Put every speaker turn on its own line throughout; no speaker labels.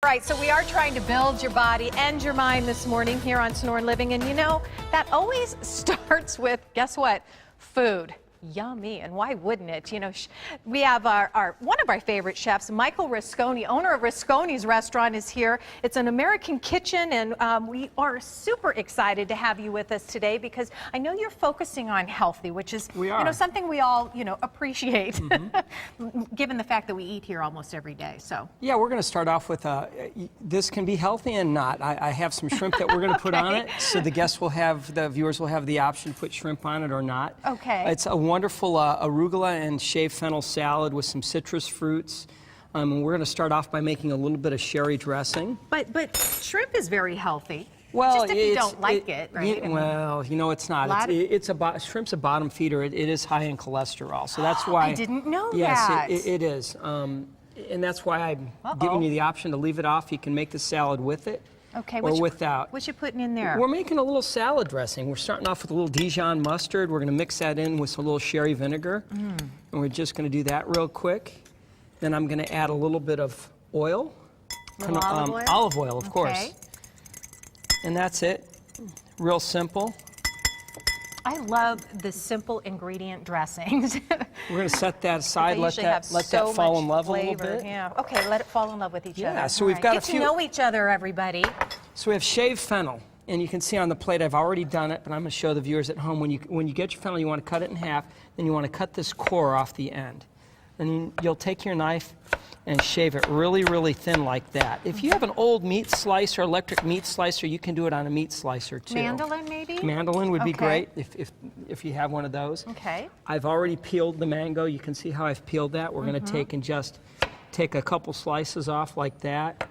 right, so we are trying to build your body and your mind this morning here on Snorin Living. And you know, that always starts with, guess what? Food. Yummy, and why wouldn't it? You know, we have one of our favorite chefs, Michael Rusconi, owner of Rusconi's restaurant, is here. It's an American kitchen, and we are super excited to have you with us today because I know you're focusing on healthy, which is you know, something we all appreciate, given the fact that we eat here almost every day. So
yeah, we're going to start off with this can be healthy and not. I have some shrimp that we're going to put on it, so the viewers will have the option to put shrimp on it or not.
Okay.
It's a wonderful arugula and shaved fennel salad with some citrus fruits. And we're going to start off by making a little bit of sherry dressing. But shrimp is very healthy. Well, just if you don't like it, right? Well, you know, it's not. Shrimp's a bottom feeder. It is high in cholesterol, so that's why.
I didn't know
that. Yes, it is. And that's why I'm giving you the option to leave it off. You can make the salad with it. Okay, or without.
What you putting in there?
We're making a little salad dressing. We're starting off with a little Dijon mustard. We're going to mix that in with a little sherry vinegar. And we're just going to do that real quick. Then I'm going to add a little bit of oil.
Olive oil?
Olive oil, of course. And that's it. Real simple.
I love the simple ingredient dressings.
We're going to set that aside, let that fall in love a little bit.
Yeah. Okay, let it fall in love with each other.
Yeah, so we've got
Get to know each other, everybody.
So we have shaved fennel, and you can see on the plate I've already done it, but I'm going to show the viewers at home. When you get your fennel, you want to cut it in half, then you want to cut this core off the end. And you'll take your knife and shave it really, really thin like that. If you have an old meat slicer, electric meat slicer, you can do it on a meat slicer too.
Mandolin, maybe?
Mandolin would be great if you have one of those.
Okay.
I've already peeled the mango. You can see how I've peeled that. We're going to take a couple slices off like that.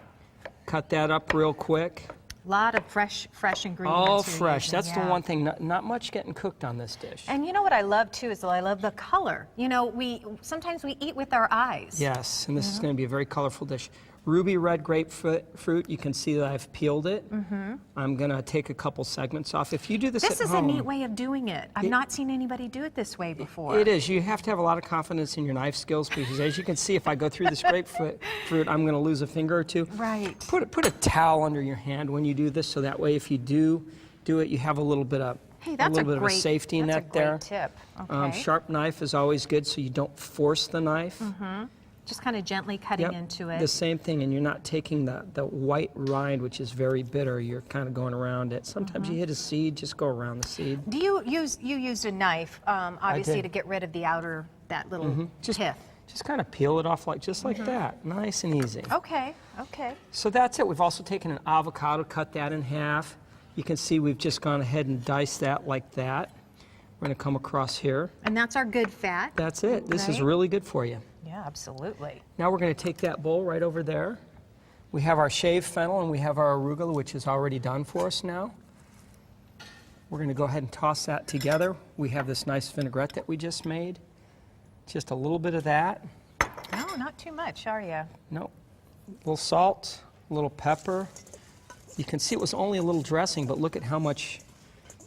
Cut that up real quick.
A lot of fresh ingredients.
All fresh. That's the one thing. Not much getting cooked on this dish.
And you know what I love too is I love the color. You know, sometimes we eat with our eyes.
Yes, and this is going to be a very colorful dish. Ruby red grapefruit. You can see that I've peeled it. I'm going to take a couple segments off. If you do this at home,
this is a neat way of doing it. I've not seen anybody do it this way before.
It is. You have to have a lot of confidence in your knife skills because, as you can see, if I go through this grapefruit, I'm going to lose a finger or two.
Right.
Put a towel under your hand when you do this, so that way, if you do it, you have a little bit of a safety net there.
That's a great tip. Okay.
Sharp knife is always good, so you don't force the knife.
Just kind of gently cutting into it.
The same thing, and you're not taking the white rind, which is very bitter. You're kind of going around it. Sometimes you hit a seed, just go around the seed.
Do you use a knife, obviously, to get rid of the outer, that little pith?
Just kind of peel it off like that, nice and easy.
Okay.
So that's it. We've also taken an avocado, cut that in half. You can see we've just gone ahead and diced that like that. We're going to come across here.
And that's our good fat.
That's it. This is really good for you.
Yeah, absolutely.
Now we're going to take that bowl right over there. We have our shaved fennel and we have our arugula, which is already done for us now. We're going to go ahead and toss that together. We have this nice vinaigrette that we just made. Just a little bit of that.
No, not too much, are you?
No. A little salt, a little pepper. You can see it was only a little dressing, but look at how much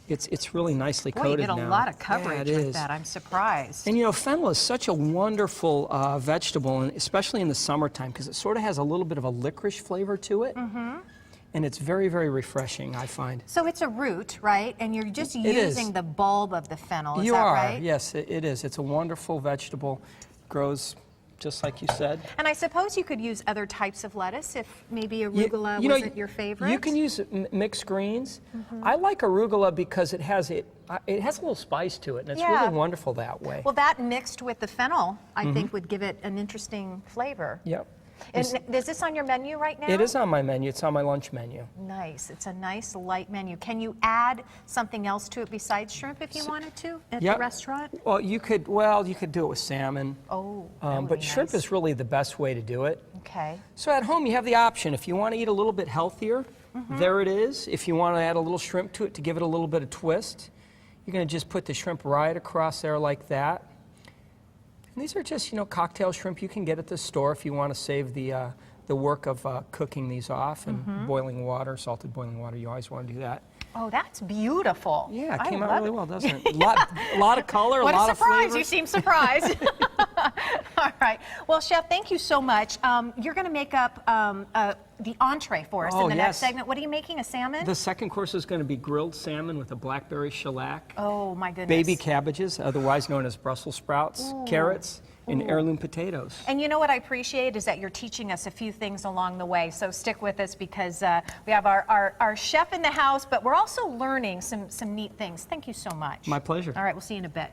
it's really nicely coated now.
You get a lot of coverage with that. I'm surprised.
And you know, fennel is such a wonderful vegetable, and especially in the summertime, because it sort of has a little bit of a licorice flavor to it. And it's very, very refreshing, I find.
So it's a root, right? And you're just using the bulb of the fennel, is that right?
Yes, it is. It's a wonderful vegetable. Grows just like you said.
And I suppose you could use other types of lettuce if maybe arugula wasn't your favorite?
You can use mixed greens. I like arugula because it has a little spice to it, and it's really wonderful that way.
Well, that mixed with the fennel, I think, would give it an interesting flavor.
Yep.
And is this on your menu right now?
It is on my menu. It's on my lunch menu.
Nice. It's a nice light menu. Can you add something else to it besides shrimp if you wanted to at the restaurant?
Well, you could do it with salmon.
Oh,
but shrimp is really the best way to do it.
Okay.
So at home you have the option. If you want to eat a little bit healthier, there it is. If you want to add a little shrimp to it to give it a little bit of twist, you're going to just put the shrimp right across there like that. And these are just, cocktail shrimp you can get at the store if you want to save the work of cooking these off and boiling water, salted boiling water. You always want to do that.
Oh, that's beautiful.
Yeah, it came out really well, doesn't it? A lot of color, a lot of flavor.
What a surprise. You seem surprised. All right. Well, Chef, thank you so much. You're going to make up the entree for us
Oh,
in the next
yes.
segment. What are you making, a salmon?
The second course is going to be grilled salmon with a blackberry shellac,
Oh, my goodness.
baby cabbages, otherwise known as Brussels sprouts, carrots, and heirloom potatoes.
And you know what I appreciate is that you're teaching us a few things along the way. So stick with us because we have our chef in the house, but we're also learning some neat things. Thank you so much.
My pleasure.
All right, we'll see you in a bit.